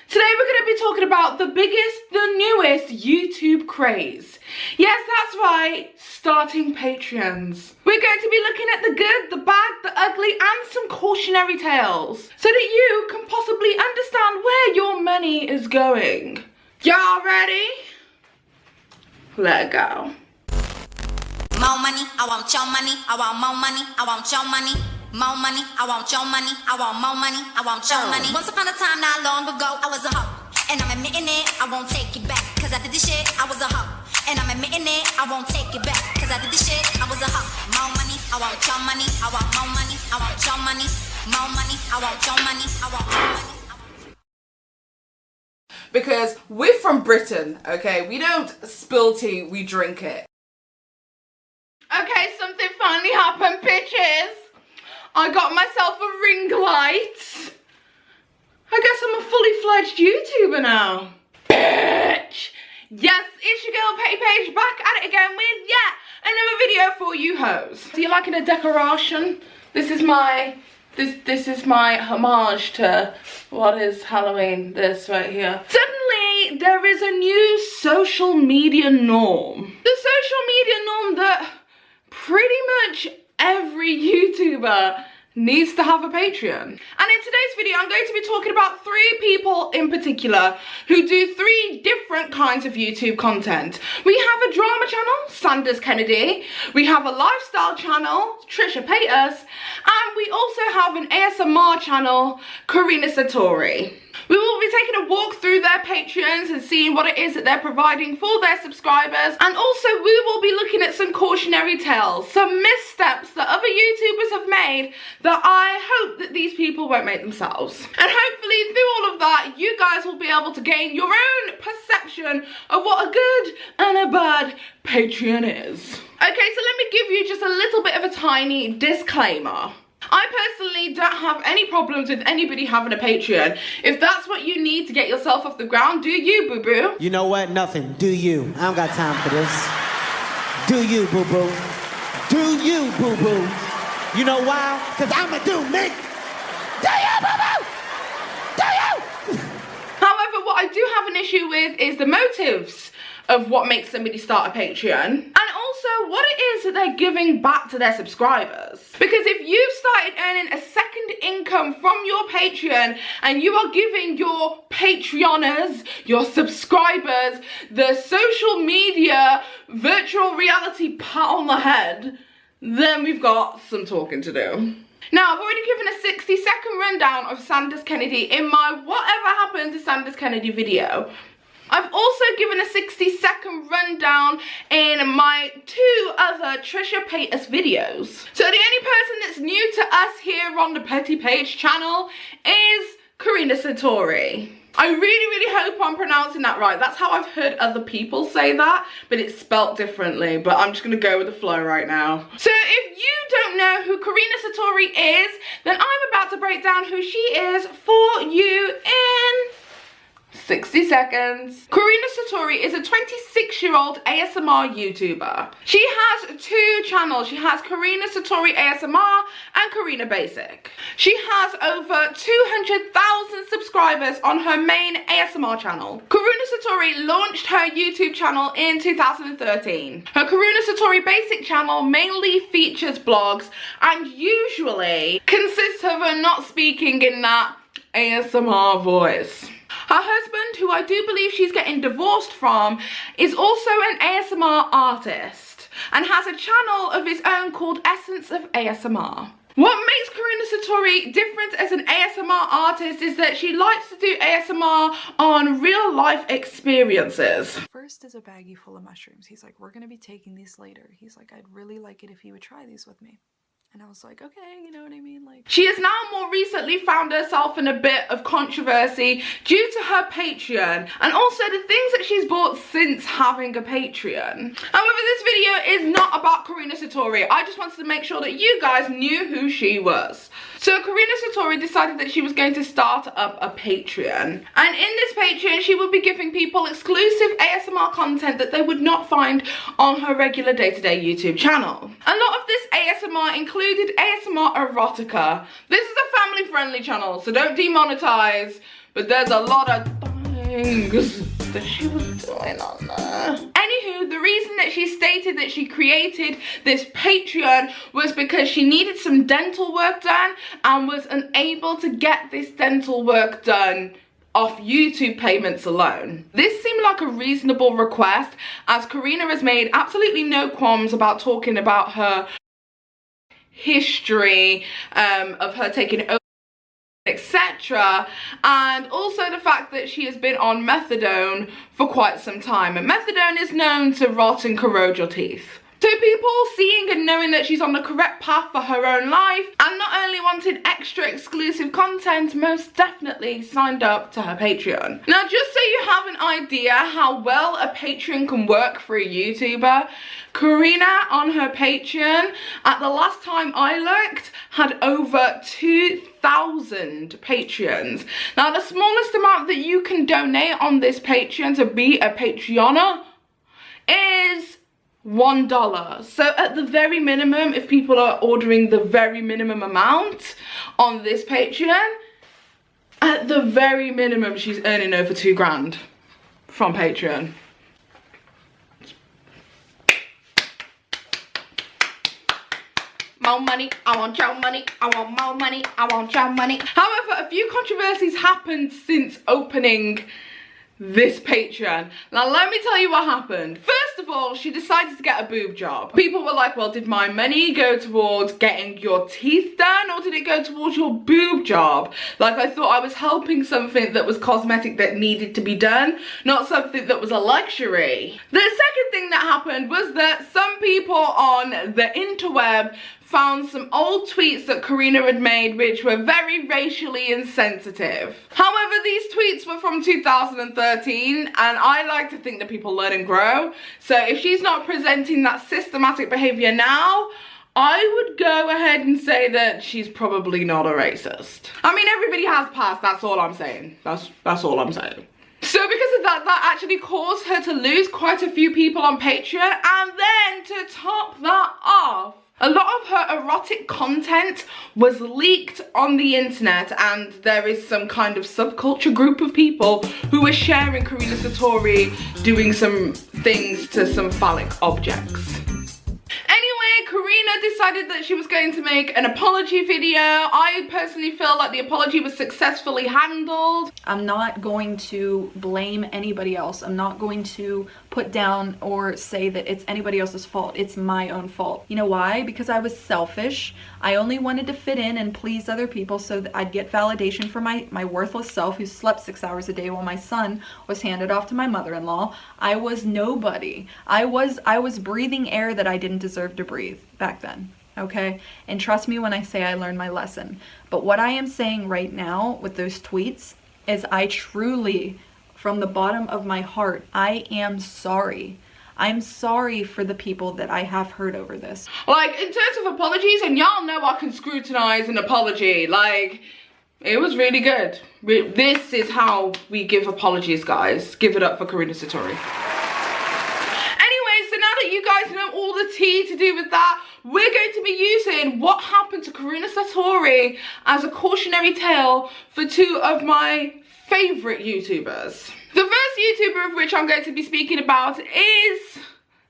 Today we're going to be talking about the biggest, the newest YouTube craze. Yes, that's right, starting Patreons. We're going to be looking at the good, the bad, the ugly, and some cautionary tales, so that you can possibly understand where your money is going. Y'all ready? Let go. More money, I want your money, I want more money, I want your money. More money, I want your money, I want more money, I want your money. Once upon a time not long ago, I was a hoe, and I'm admitting it, I won't take it back, cause I did this shit, I was a hoe, and I'm admitting it, I won't take it back, cause I did this shit, I was a hoe. More money, I want your money, I want more money, I want your money. More money, I want your money, I want more money. Because we're from Britain, okay? We don't spill tea, we drink it. Okay, something finally happened, bitches. I got myself a ring light. I guess I'm a fully fledged YouTuber now. Bitch! Yes, it's your girl Paige back at it again with yet another video for you hoes. Do you liking a decoration? This is my homage to what is Halloween, this right here. Suddenly, there is a new social media norm. The social media norm that pretty much every YouTuber needs to have a Patreon. And in today's video, I'm going to be talking about 3 people in particular who do 3 different kinds of YouTube content. We have a drama channel, Sanders Kennedy. We have a lifestyle channel, Trisha, Paytas. And we also have an ASMR channel, Karuna, Satori. We will be taking a walk through their Patreons and seeing what it is that they're providing for their subscribers. And also we will be looking at some cautionary tales, some missteps that other YouTubers have made that I hope that these people won't make themselves. And hopefully through all of that, you guys will be able to gain your own perception of what a good and a bad Patreon is. Okay, so let me give you just a little bit of a tiny disclaimer. I personally don't have any problems with anybody having a Patreon. If that's what you need to get yourself off the ground, do you, boo-boo? You know what? Nothing. Do you. I don't got time for this. Do you, boo-boo. Do you, boo-boo. You know why? Because I'ma do me. Do you, boo-boo? Do you? However, what I do have an issue with is the motives of what makes somebody start a Patreon, and also what it is that they're giving back to their subscribers. Because if you've started earning a second income from your Patreon and you are giving your Patreoners, your subscribers, the social media virtual reality pat on the head, then we've got some talking to do. Now, I've already given a 60-second rundown of Sanders Kennedy in my Whatever Happened to Sanders Kennedy video. I've also given a 60-second rundown in my 2 other Trisha Paytas videos. So the only person that's new to us here on the Petty Paige channel is Karuna Satori. I really hope I'm pronouncing that right. That's how I've heard other people say that, but it's spelt differently. But I'm just going to go with the flow right now. So if you don't know who Karuna Satori is, then I'm about to break down who she is for you in 60 seconds. Karuna Satori is a 26-year-old ASMR YouTuber. She has 2 channels. She has Karuna Satori ASMR and Karuna Basic. She has over 200,000 subscribers on her main ASMR channel. Karuna Satori launched her YouTube channel in 2013. Her Karuna Satori Basic channel mainly features blogs and usually consists of her not speaking in that ASMR voice. Her husband, who I do believe she's getting divorced from, is also an ASMR artist and has a channel of his own called Essence of ASMR. What makes Karuna Satori different as an ASMR artist is that she likes to do ASMR on real life experiences. First is a baggie full of mushrooms. He's like, we're gonna be taking these later. He's like, I'd really like it if you would try these with me. And I was like, okay, you know what I mean? Like, she has now more recently found herself in a bit of controversy due to her Patreon and also the things that she's bought since having a Patreon. However, this video is not about Karuna Satori. I just wanted to make sure that you guys knew who she was. So Karuna Satori decided that she was going to start up a Patreon. And in this Patreon, she would be giving people exclusive ASMR content that they would not find on her regular day-to-day YouTube channel. A lot of this ASMR included ASMR erotica. This is a family-friendly channel, so don't demonetize. but there's a lot of things that she was doing on there. Anywho, the reason that she stated that she created this Patreon was because she needed some dental work done and was unable to get this dental work done off YouTube payments alone. This seemed like a reasonable request, as Karuna has made absolutely no qualms about talking about her history of her taking over, etc., and also the fact that she has been on methadone for quite some time, and methadone is known to rot and corrode your teeth. So people seeing and knowing that she's on the correct path for her own life and not only wanted extra exclusive content, most definitely signed up to her Patreon. Now, just so you have an idea how well a Patreon can work for a YouTuber, Karuna on her Patreon, at the last time I looked, had over 2,000 Patreons. Now, the smallest amount that you can donate on this Patreon to be a Patreoner is $1. So at the very minimum, if people are ordering the very minimum amount on this Patreon, at the very minimum, she's earning over $2,000 from Patreon. More money, I want your money, I want more money, I want your money. However, a few controversies happened since opening this Patreon. Now let me tell you what happened. First of all, she decided to get a boob job. People were like, well, did my money go towards getting your teeth done, or did it go towards your boob job? Like, I thought I was helping something that was cosmetic that needed to be done, not something that was a luxury. The second thing that happened was that some people on the interweb found some old tweets that Karuna had made which were very racially insensitive. However, these tweets were from 2013 and I like to think that people learn and grow. So if she's not presenting that systematic behavior now, I would go ahead and say that she's probably not a racist. I mean, everybody has past, that's all I'm saying. That's all I'm saying. So because of that, that actually caused her to lose quite a few people on Patreon, and then to top that off, a lot of her erotic content was leaked on the internet, and there is some kind of subculture group of people who were sharing Karuna Satori doing some things to some phallic objects. Anyway, Karuna decided that she was going to make an apology video. I personally feel like the apology was successfully handled. I'm not going to blame anybody else. I'm not going to put down or say that it's anybody else's fault. It's my own fault. You know why? Because I was selfish. I only wanted to fit in and please other people so that I'd get validation for my worthless self who slept 6 hours a day while my son was handed off to my mother-in-law. I was nobody. I was breathing air that I didn't deserve to breathe back then. Okay? And trust me when I say I learned my lesson. But what I am saying right now with those tweets is I truly, from the bottom of my heart, I am sorry. I'm sorry for the people that I have hurt over this. Like, in terms of apologies, and y'all know I can scrutinize an apology, like, it was really good. This is how we give apologies, guys. Give it up for Karuna Satori. Anyway, so now that you guys know all the tea to do with that, we're going to be using what happened to Karuna Satori as a cautionary tale for 2 of my favorite YouTubers. The first YouTuber of which I'm going to be speaking about is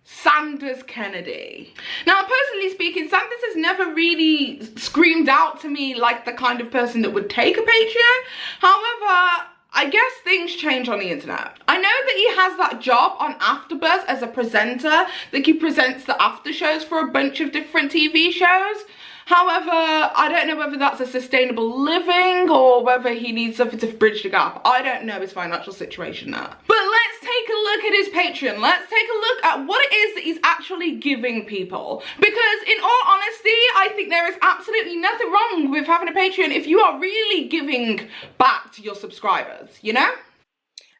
Sanders Kennedy. Now, personally speaking, Sanders has never really screamed out to me like the kind of person that would take a Patreon. However, I guess things change on the internet. I know that he has that job on AfterBuzz as a presenter. Like, he presents the after shows for a bunch of different TV shows. However, I don't know whether that's a sustainable living or whether he needs something to bridge the gap. I don't know his financial situation now. But let's take a look at his Patreon. Let's take a look at what it is that he's actually giving people. Because in all honesty, I think there is absolutely nothing wrong with having a Patreon if you are really giving back to your subscribers, you know?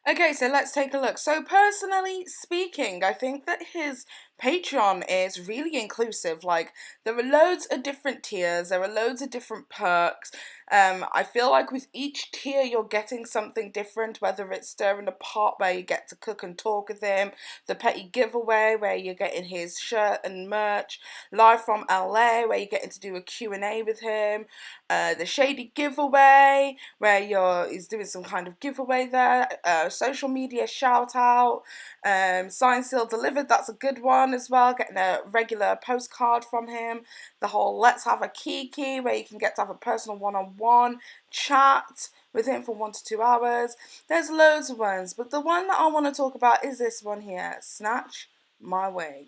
Okay, so let's take a look. So personally speaking, I think that his Patreon is really inclusive. Like, there are loads of different tiers, there are loads of different perks. I feel like with each tier you're getting something different, whether it's stirring the pot where you get to cook and talk with him, the petty giveaway where you're getting his shirt and merch, live from LA where you're getting to do a Q&A with him, the shady giveaway where he's doing some kind of giveaway there, social media shout out, signed, sealed, delivered, that's a good one as well, getting a regular postcard from him, the whole let's have a kiki where you can get to have a personal one-on-one chat with him for 1 to 2 hours. There's loads of ones, but the one that I want to talk about is this one here, Snatch My Wig.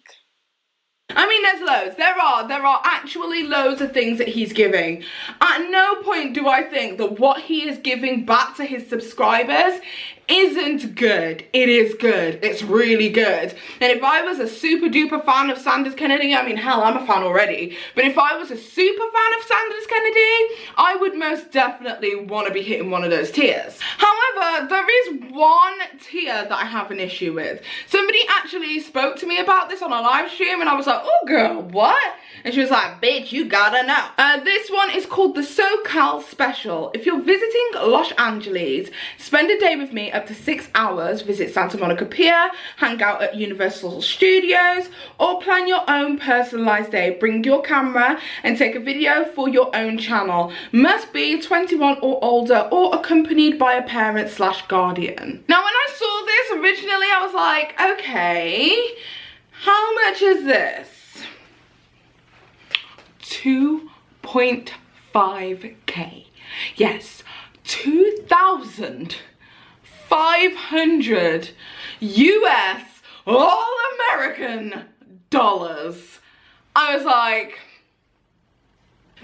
I mean, there's loads. There are actually loads of things that he's giving. At no point do I think that what he is giving back to his subscribers isn't good. It is good. It's really good. And if I was a super duper fan of Sanders Kennedy, I mean, hell, I'm a fan already, but if I was a super fan of Sanders Kennedy, I would most definitely want to be hitting one of those tiers. However, there is one tier that I have an issue with. Somebody actually spoke to me about this on a live stream and I was like, oh girl, what? And she was like, bitch, you gotta know. This one is called the SoCal Special. If you're visiting Los Angeles, spend a day with me up to 6 hours, visit Santa Monica Pier, hang out at Universal Studios, or plan your own personalized day. Bring your camera and take a video for your own channel. Must be 21 or older or accompanied by a parent/guardian. Now, when I saw this originally, I was like, okay, how much is this? 2.5k. Yes, 2,500 US all-American dollars. I was like,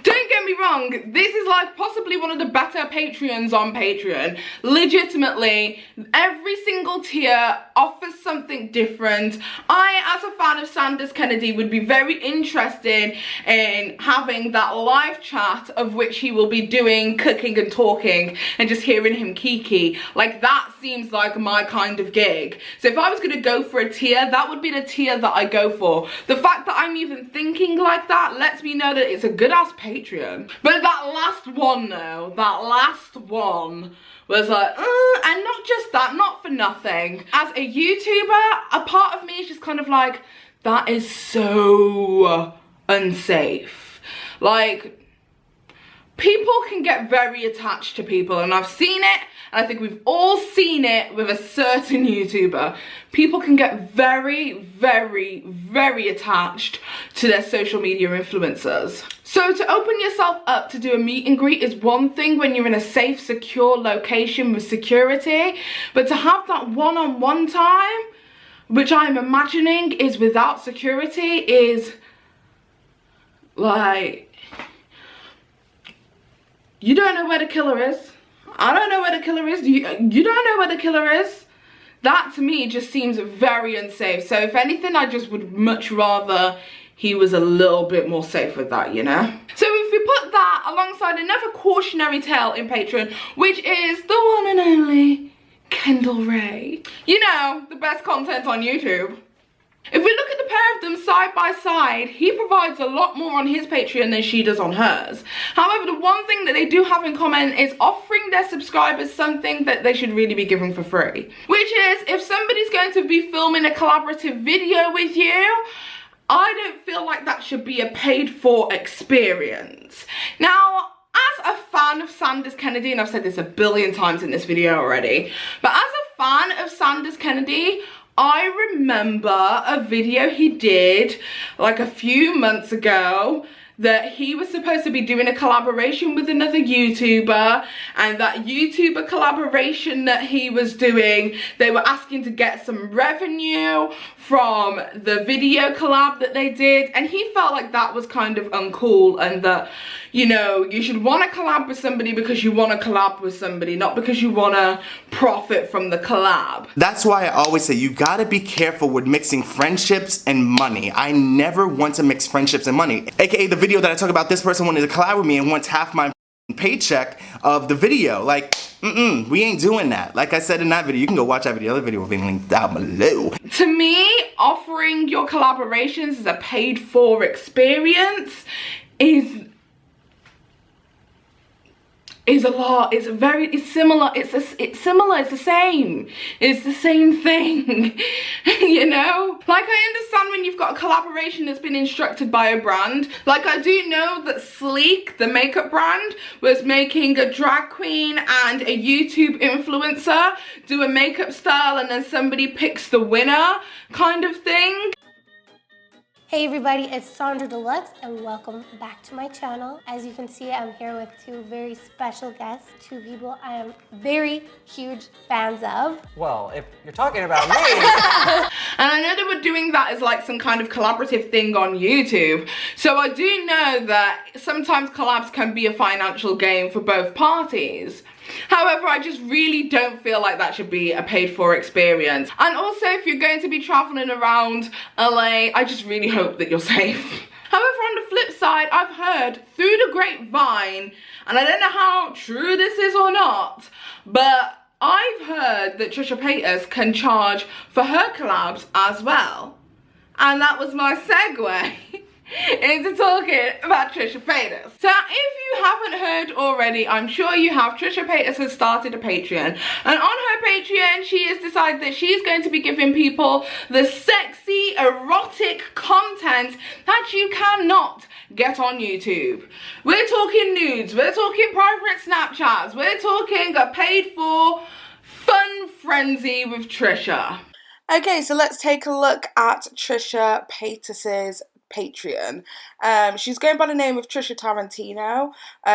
don't get me wrong, this is like possibly one of the better Patreons on Patreon. Legitimately, every single tier offers something different. I, as a fan of Sanders Kennedy, would be very interested in having that live chat of which he will be doing cooking and talking and just hearing him kiki. Like, that seems like my kind of gig. So if I was gonna go for a tier, that would be the tier that I go for. The fact that I'm even thinking like that lets me know that it's a good ass Patreon. But that last one though, that last one was like, and not just that, not for nothing. As a YouTuber, a part of me is just kind of like, that is so unsafe. Like, people can get very attached to people, and I've seen it, and I think we've all seen it with a certain YouTuber. People can get very, very, very attached to their social media influencers. So to open yourself up to do a meet and greet is one thing when you're in a safe, secure location with security, but to have that one-on-one time, which I'm imagining is without security, is like, you don't know where the killer is. I don't know where the killer is. You don't know where the killer is. That to me just seems very unsafe. So if anything, I just would much rather he was a little bit more safe with that, you know? So if we put that alongside another cautionary tale in Patreon, which is the one and only Kendall Ray. You know, the best content on YouTube. If we look at the pair of them side by side, he provides a lot more on his Patreon than she does on hers. However, the one thing that they do have in common is offering their subscribers something that they should really be giving for free. Which is, if somebody's going to be filming a collaborative video with you, I don't feel like that should be a paid for experience. Now, as a fan of Sanders Kennedy, and I've said this a billion times in this video already, but as a fan of Sanders Kennedy, I remember a video he did like a few months ago that he was supposed to be doing a collaboration with another YouTuber, and that YouTuber collaboration that he was doing, they were asking to get some revenue from the video collab that they did, and he felt like that was kind of uncool, and that, you know, you should want to collab with somebody because you want to collab with somebody, not because you want to profit from the collab. That's why I always say you gotta be careful with mixing friendships and money. I never want to mix friendships and money. AKA the video that I talk about, this person wanted to collab with me and wants half my paycheck of the video. Like, we ain't doing that. Like I said in that video, you can go watch that video. The video will be linked down below. To me, offering your collaborations as a paid for experience is a lot. It's similar. It's similar. It's the same. It's the same thing. You know? Like, I understand when you've got a collaboration that's been instructed by a brand. Like, I do know that Sleek, the makeup brand, was making a drag queen and a YouTube influencer do a makeup style, and then somebody picks the winner kind of thing. Hey everybody, it's Sandra Deluxe and welcome back to my channel. As you can see, I'm here with two very special guests, two people I am very huge fans of. Well, if you're talking about me. And I know they were doing that as like some kind of collaborative thing on YouTube. So I do know that sometimes collabs can be a financial gain for both parties. However, I just really don't feel like that should be a paid for experience. And also, if you're going to be traveling around LA, I just really hope that you're safe. However, on the flip side, I've heard through the grapevine, and I don't know how true this is or not, but I've heard that Trisha Paytas can charge for her collabs as well. And that was my segue into talking about Trisha Paytas. So if you haven't heard already, I'm sure you have, Trisha Paytas has started a Patreon, and on her Patreon she has decided that she's going to be giving people the sexy erotic content that you cannot get on YouTube. We're talking nudes, we're talking private Snapchats, we're talking a paid for fun frenzy with Trisha. Okay, so let's take a look at Trisha Paytas's Patreon. She's going by the name of Trisha Tarantino.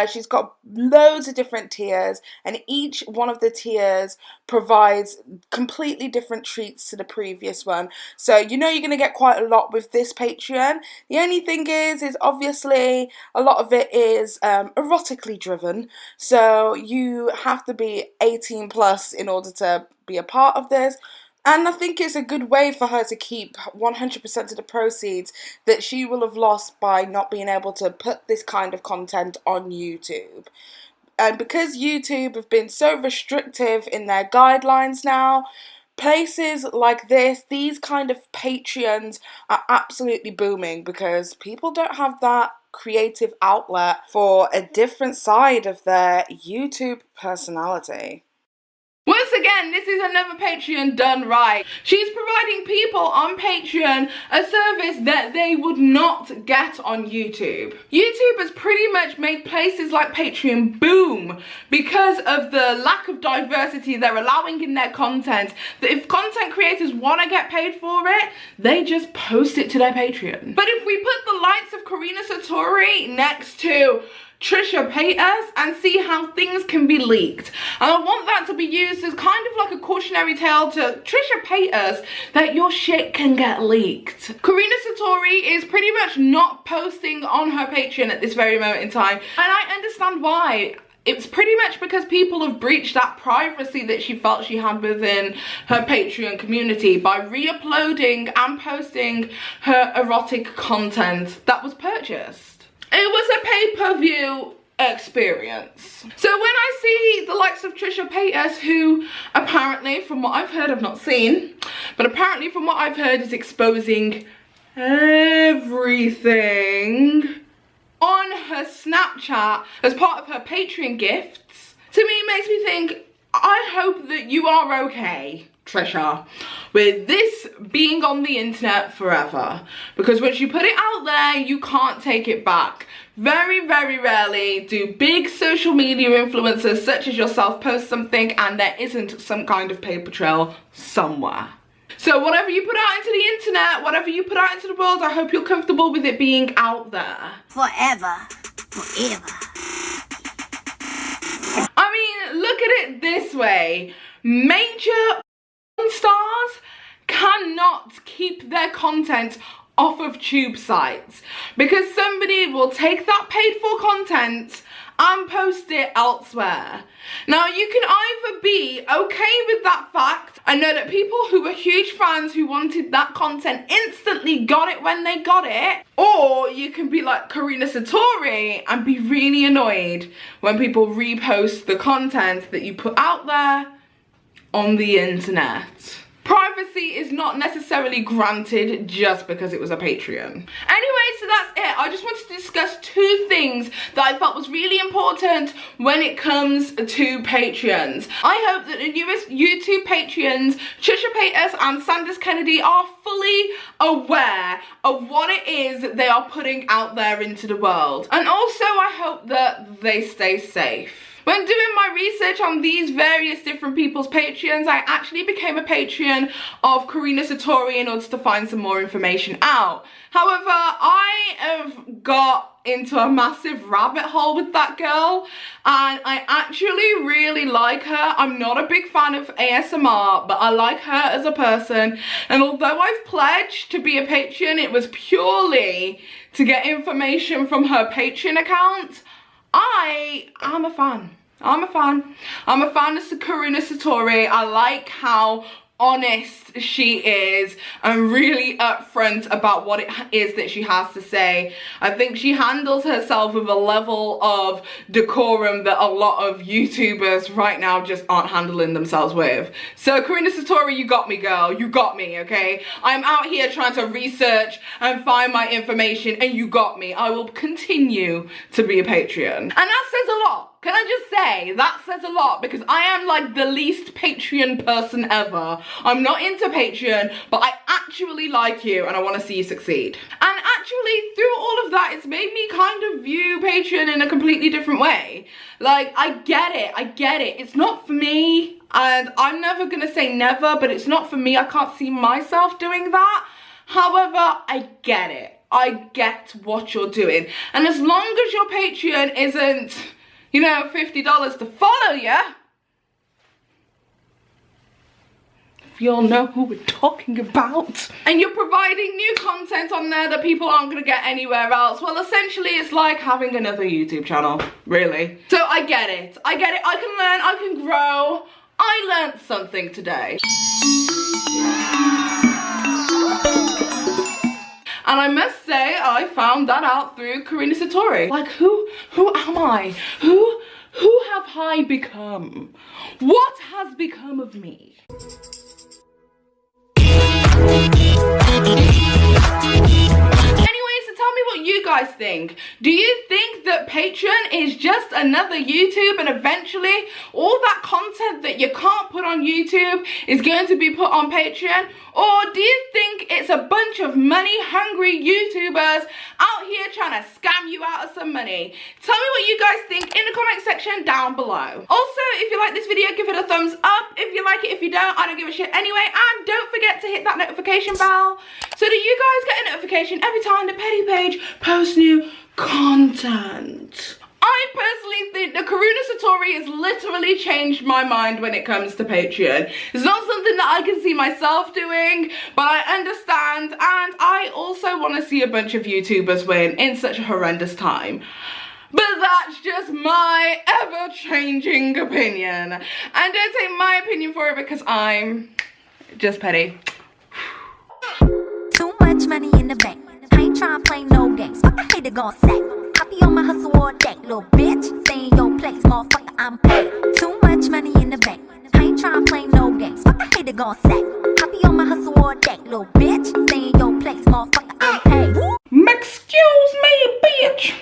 She's got loads of different tiers, and each one of the tiers provides completely different treats to the previous one. So you know you're going to get quite a lot with this Patreon. The only thing is obviously a lot of it is erotically driven, so you have to be 18 plus in order to be a part of this. And I think it's a good way for her to keep 100% of the proceeds that she will have lost by not being able to put this kind of content on YouTube. And because YouTube have been so restrictive in their guidelines now, places like this, these kind of Patreons are absolutely booming because people don't have that creative outlet for a different side of their YouTube personality. Once again, this is another Patreon done right. She's providing people on Patreon a service that they would not get on YouTube. YouTube has pretty much made places like Patreon boom because of the lack of diversity they're allowing in their content. That if content creators want to get paid for it, they just post it to their Patreon. But if we put the likes of Karuna Satori next to Trisha Paytas and see how things can be leaked. And I want that to be used as kind of like a cautionary tale to Trisha Paytas that your shit can get leaked. Karuna Satori is pretty much not posting on her Patreon at this very moment in time, and I understand why. It's pretty much because people have breached that privacy that she felt she had within her Patreon community by re-uploading and posting her erotic content that was purchased. It was a pay-per-view experience. So when I see the likes of Trisha Paytas, who apparently, from what I've heard, I've not seen, but apparently from what I've heard is exposing everything on her Snapchat as part of her Patreon gifts, to me it makes me think, I hope that you are okay, Trisha, with this being on the internet forever, because once you put it out there you can't take it back. Very, very rarely do big social media influencers such as yourself post something and there isn't some kind of paper trail somewhere. So whatever you put out into the internet, whatever you put out into the world, I hope you're comfortable with it being out there. Forever. Forever. I mean, look at it this way. Major stars cannot keep their content off of tube sites because somebody will take that paid for content and post it elsewhere. Now you can either be okay with that fact I know that people who were huge fans who wanted that content instantly got it when they got it. Or you can be like Karuna Satori and be really annoyed when people repost the content that you put out there on the internet. Privacy is not necessarily granted just because it was a Patreon. Anyway, so that's it. I just wanted to discuss two things that I felt was really important when it comes to Patreons. I hope that the newest YouTube Patreons, Trisha, Paytas and Sanders Kennedy, are fully aware of what it is that they are putting out there into the world. And also I hope that they stay safe. When doing my research on these various different people's Patreons, I actually became a Patreon of Karuna Satori in order to find some more information out. However, I have got into a massive rabbit hole with that girl and I actually really like her. I'm not a big fan of ASMR, but I like her as a person, and although I've pledged to be a Patreon, it was purely to get information from her Patreon account. I am a fan. I'm a fan. I'm a fan of Karuna Satori. I like how honest she is and really upfront about what it is that she has to say. I think she handles herself with a level of decorum that a lot of YouTubers right now just aren't handling themselves with. So Karuna Satori, you got me, girl. You got me, okay? I'm out here trying to research and find my information and you got me. I will continue to be a Patreon. And that says a lot. Can I just say, that says a lot because I am like the least Patreon person ever. I'm not into Patreon, but I actually like you and I want to see you succeed. And actually, through all of that, it's made me kind of view Patreon in a completely different way. Like, I get it. It's not for me, and I'm never gonna say never, but it's not for me. I can't see myself doing that. However, I get it. I get what you're doing. And as long as your Patreon isn't, you know, $50 to follow you, if you all know who we're talking about, and you're providing new content on there that people aren't gonna get anywhere else, well, essentially it's like having another YouTube channel, really. So I get it, I can learn, I can grow. I learned something today. And I must say, I found that out through Karuna Satori. Like, who am I? Who have I become? What has become of me? Anyway, so tell me what you guys think. Do you think that Patreon is just another YouTube and eventually all that content that you can't put on YouTube is going to be put on Patreon? Or do you think it's a bunch of money-hungry YouTubers out here trying to scam you out of some money? Tell me what you guys think in the comment section down below. Also, if you like this video, give it a thumbs up. If you like it, if you don't, I don't give a shit anyway. And don't forget to hit that notification bell so that you guys get a notification every time the Petty Paige posts new content. I personally think that Karuna Satori has literally changed my mind when it comes to Patreon. It's not something that I can see myself doing, but I understand, and I also want to see a bunch of YouTubers win in such a horrendous time. But that's just my ever-changing opinion. And don't take my opinion for it because I'm just petty. Too much money in the bank. I ain't tryna play no games. Fuck, I hate to go sack. I be on my hustle all day, little bitch. Stay in your place, motherfucker, I'm paid. Too much money in the bank. I ain't tryna play no games. Fuck, I hate to go sack. I be on my hustle all day, little bitch.